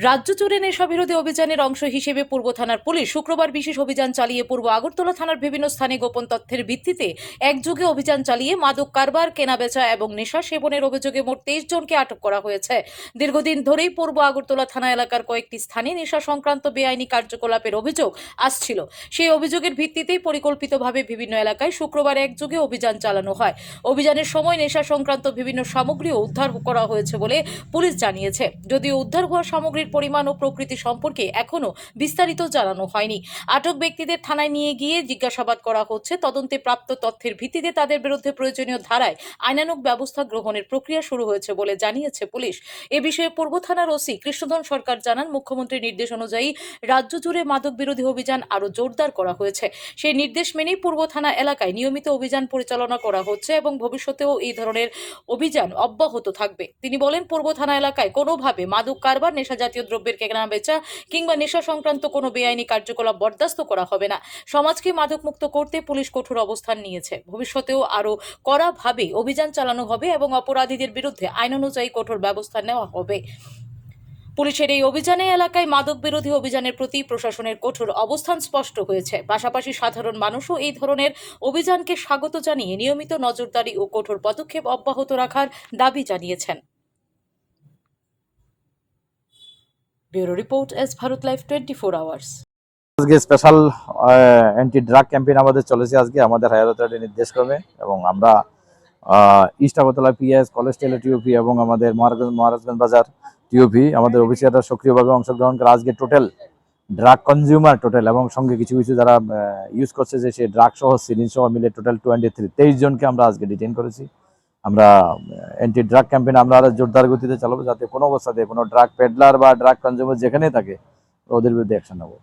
রাজ্য জুড়ে নেশা বিরোধী অভিযানের অংশ হিসেবে পূর্ব থানার পুলিশ শুক্রবার বিশেষ অভিযান চালিয়ে পূর্ব আগরতলা থানার বিভিন্ন স্থানে গোপন তথ্যের ভিত্তিতে একযোগে অভিযান চালিয়ে মাদক কারবার, কেনাবেচা এবং নেশা সেবনের অভিযোগে মোট 23 জনকে আটক করা হয়েছে। দীর্ঘদিন ধরেই পূর্ব আগরতলা থানা এলাকার কয়েকটি স্থানে নেশা সংক্রান্ত বেআইনি কার্যকলাপের অভিযোগ আসছিল। সেই অভিযোগের ভিত্তিতেই পরিকল্পিতভাবে বিভিন্ন এলাকায় শুক্রবার একযোগে অভিযান চালানো হয়। অভিযানের সময় নেশা সংক্রান্ত বিভিন্ন সামগ্রীও উদ্ধার করা হয়েছে বলে পুলিশ জানিয়েছে। যদিও উদ্ধার হওয়া সামগ্রীর পরিমাণ ও প্রকৃতি সম্পর্কে এখনো বিস্তারিত জানানো হয়নি। আটক ব্যক্তিদের থানায় নিয়ে গিয়ে জিজ্ঞাসাবাদ করা হচ্ছে। তদন্তে প্রাপ্ত তথ্যের ভিত্তিতে তাদের বিরুদ্ধে প্রয়োজনীয় ধারায় আইনানুগ ব্যবস্থা গ্রহণের প্রক্রিয়া শুরু হয়েছে বলে জানিয়েছে পুলিশ। এ বিষয়ে পূর্ব থানার ওসি কৃষ্ণধন সরকার জানান, মুখ্যমন্ত্রীর নির্দেশ অনুযায়ী রাজ্য জুড়ে মাদক বিরোধী অভিযান আরো জোরদার করা হয়েছে। সেই নির্দেশ মেনেই পূর্ব থানা এলাকায় নিয়মিত অভিযান পরিচালনা করা হচ্ছে এবং ভবিষ্যতেও এই ধরনের অভিযান অব্যাহত থাকবে। তিনি বলেন, পূর্ব থানা এলাকায় কোনোভাবে মাদক কারবার, নেশা জাতীয় দ্রব্যের কেনা বেচা কিংবা নেশা সংক্রান্ত কোনো বেআইনি কার্যকলাপ বরদাস্ত করা হবে না। সমাজকে মাদক মুক্ত করতে পুলিশ কঠোর অবস্থান নিয়েছে। ভবিষ্যতেও আরো কড়াভাবে অভিযান চালানো হবে এবং অপরাধীদের বিরুদ্ধে আইন অনুযায়ী কঠোর ব্যবস্থা নেওয়া হবে। পুলিশের এই অভিযানে এলাকায় মাদক বিরোধী অভিযানের প্রতি প্রশাসনের কঠোর অবস্থান স্পষ্ট হয়েছে। পাশাপাশি সাধারণ মানুষও এই ধরনের অভিযানকে স্বাগত জানিয়ে নিয়মিত নজরদারি ও কঠোর পদক্ষেপ অব্যাহত রাখার দাবি জানিয়েছেন। Bureau report, S Bharat live 24 hours. আজকে স্পেশাল অ্যান্টি ড্রাগ ক্যাম্পেইন আমাদের চলেছে আজকে আমাদের হায়ার অথরিটির নির্দেশক্রমে, এবং আমরা ইস্ট আগরতলা পিএস, কলেজ টেলে টিওপি এবং আমাদের মহারাজগঞ্জ বাজার টিওপি আমাদের অফিসাররা সক্রিয়ভাবে অংশগ্রহণ করে আজকে টোটাল ড্রাগ কনজিউমার এবং সঙ্গে কিছু কিছু যারা ইউজ করছে যে সে ড্রাগ সহ সিরিঞ্জ সহ মিলে টোটাল 23 জনকে আমরা আজকে ডিটেইন করেছি। আমরা অ্যান্টি ড্রাগ ক্যাম্পেইন আমরা আরো জোরদার গতিতে চালাবো, যাতে কোনো অবস্থাতে কোনো ড্রাগ পেডলার বা ড্রাগ কনজিউমার যেখানে থাকে ওদের বিরুদ্ধে অ্যাকশন নেবো।